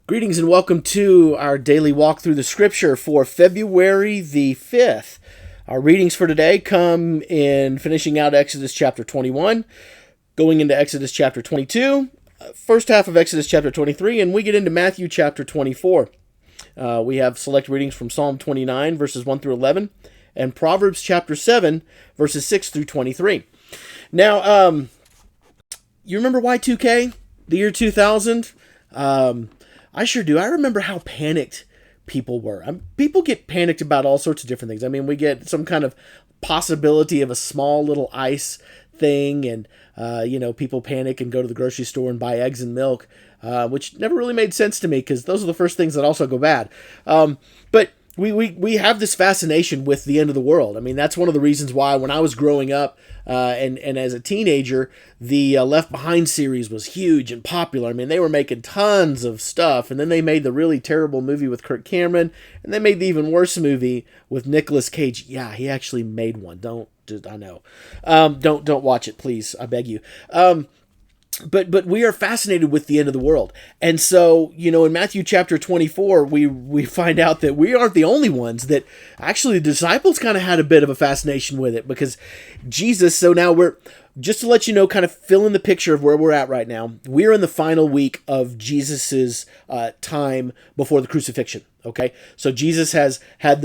Greetings and welcome to our daily walk through the scripture for February the 5th. Our readings for today come in finishing out Exodus chapter 21, going into Exodus chapter 22, first half of Exodus chapter 23, and we get into Matthew chapter 24. We have select readings from Psalm 29, verses 1 through 11, and Proverbs chapter 7, verses 6 through 23. Now, you remember Y2K, the year 2000? I sure do. I remember how panicked people were. People get panicked about all sorts of different things. I mean, we get some kind of possibility of a small little ice thing, and people panic and go to the grocery store and buy eggs and milk, which never really made sense to me because those are the first things that also go bad. But we have this fascination with the end of the world. I mean, that's one of the reasons why when I was growing up and as a teenager, the Left Behind series was huge and popular. I mean, they were making tons of stuff, and then they made the really terrible movie with Kirk Cameron, and they made the even worse movie with Nicolas Cage. Yeah, he actually made one. Don't watch it, please. I beg you. But we are fascinated with the end of the world. And so, in Matthew chapter 24, we find out that we aren't the only ones, that actually the disciples kind of had a bit of a fascination with it, because Jesus, so now just to let you know, kind of fill in the picture of where we're at right now, we're in the final week of Jesus's time before the crucifixion. Okay, so Jesus has had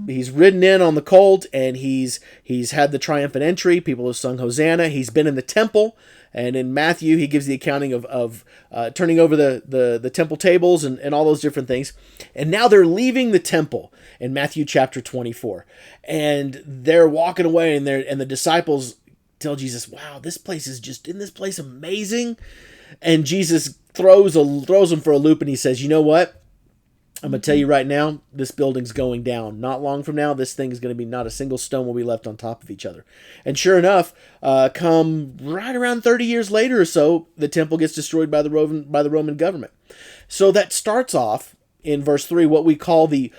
he's ridden in on the colt, and he's had the triumphant entry. People have sung Hosanna. He's been in the temple. And in Matthew, he gives the accounting of turning over the temple tables and all those different things. And now they're leaving the temple in Matthew chapter 24. And they're walking away, and the disciples tell Jesus, "Wow, this place is amazing." And Jesus throws them for a loop, and he says, "You know what? I'm going to tell you right now, this building's going down. Not long from now, this thing is going to be not a single stone will be left on top of each other." And sure enough, come right around 30 years later or so, the temple gets destroyed by the Roman government. So that starts off in verse 3, what we call the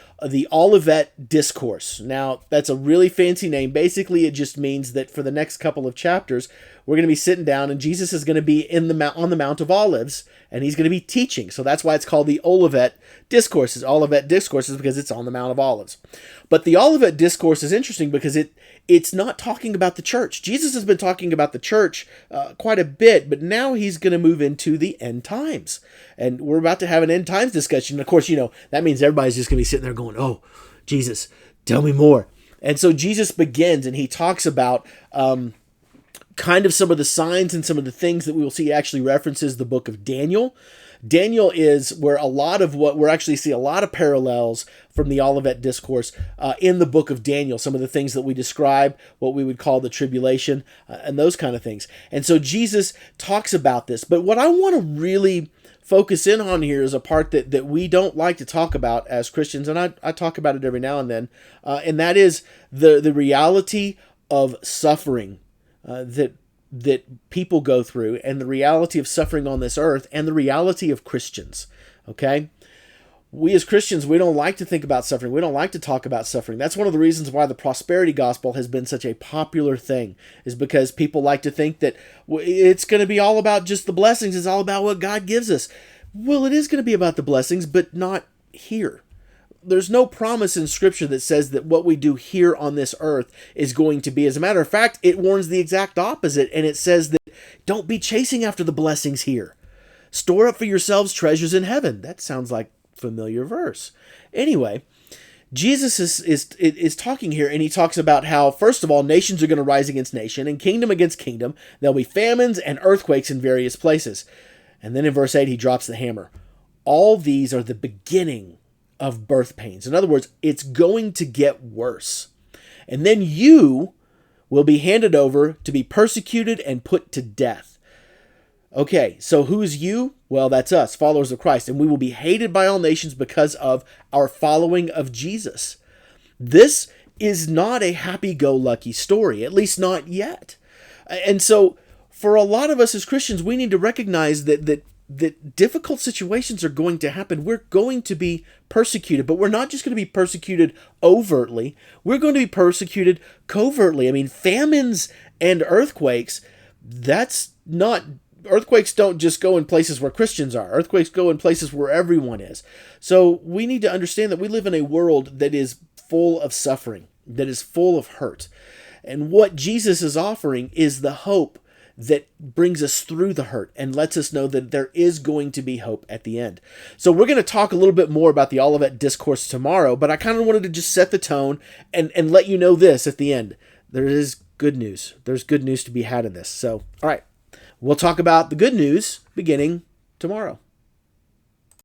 Olivet Discourse. Now, that's a really fancy name. Basically, it just means that for the next couple of chapters, we're going to be sitting down, and Jesus is going to be on the Mount of Olives, and he's going to be teaching. So that's why it's called the Olivet Discourses. Olivet Discourses because it's on the Mount of Olives. But the Olivet Discourse is interesting because it's not talking about the church. Jesus has been talking about the church quite a bit, but now he's going to move into the end times. And we're about to have an end times discussion. Of course, that means everybody's just going to be sitting there going, "Oh, Jesus, tell me more." And so Jesus begins, and he talks about kind of some of the signs and some of the things that we will see. Actually references the book of Daniel. Daniel is where a lot of what we're actually see a lot of parallels from the Olivet Discourse in the book of Daniel. Some of the things that we describe, what we would call the tribulation and those kind of things. And so Jesus talks about this. But what I want to really focus in on here is a part that we don't like to talk about as Christians, and I talk about it every now and then, and that is the reality of suffering that people go through, and the reality of suffering on this earth, and the reality of Christians. Okay? We as Christians, we don't like to think about suffering. We don't like to talk about suffering. That's one of the reasons why the prosperity gospel has been such a popular thing, is because people like to think that it's going to be all about just the blessings. It's all about what God gives us. Well, it is going to be about the blessings, but not here. There's no promise in Scripture that says that what we do here on this earth is going to be. As a matter of fact, it warns the exact opposite, and it says that don't be chasing after the blessings here. Store up for yourselves treasures in heaven. That sounds like a familiar verse. Anyway, Jesus is talking here, and he talks about how, first of all, nations are going to rise against nation, and kingdom against kingdom. There'll be famines and earthquakes in various places. And then in verse 8, he drops the hammer. All these are the beginning of birth pains. In other words, it's going to get worse. And then you will be handed over to be persecuted and put to death. Okay, so who's you? Well, that's us, followers of Christ. And we will be hated by all nations because of our following of Jesus. This is not a happy-go-lucky story, at least not yet. And so for a lot of us as Christians, we need to recognize that difficult situations are going to happen. We're going to be persecuted, but we're not just going to be persecuted overtly. We're going to be persecuted covertly. I mean, famines and earthquakes, that's not earthquakes don't just go in places where Christians are. Earthquakes go in places where everyone is. So we need to understand that we live in a world that is full of suffering, that is full of hurt. And what Jesus is offering is the hope that brings us through the hurt and lets us know that there is going to be hope at the end. So we're going to talk a little bit more about the Olivet Discourse tomorrow, but I kind of wanted to just set the tone and let you know this at the end. There is good news. There's good news to be had in this. So, all right, we'll talk about the good news beginning tomorrow.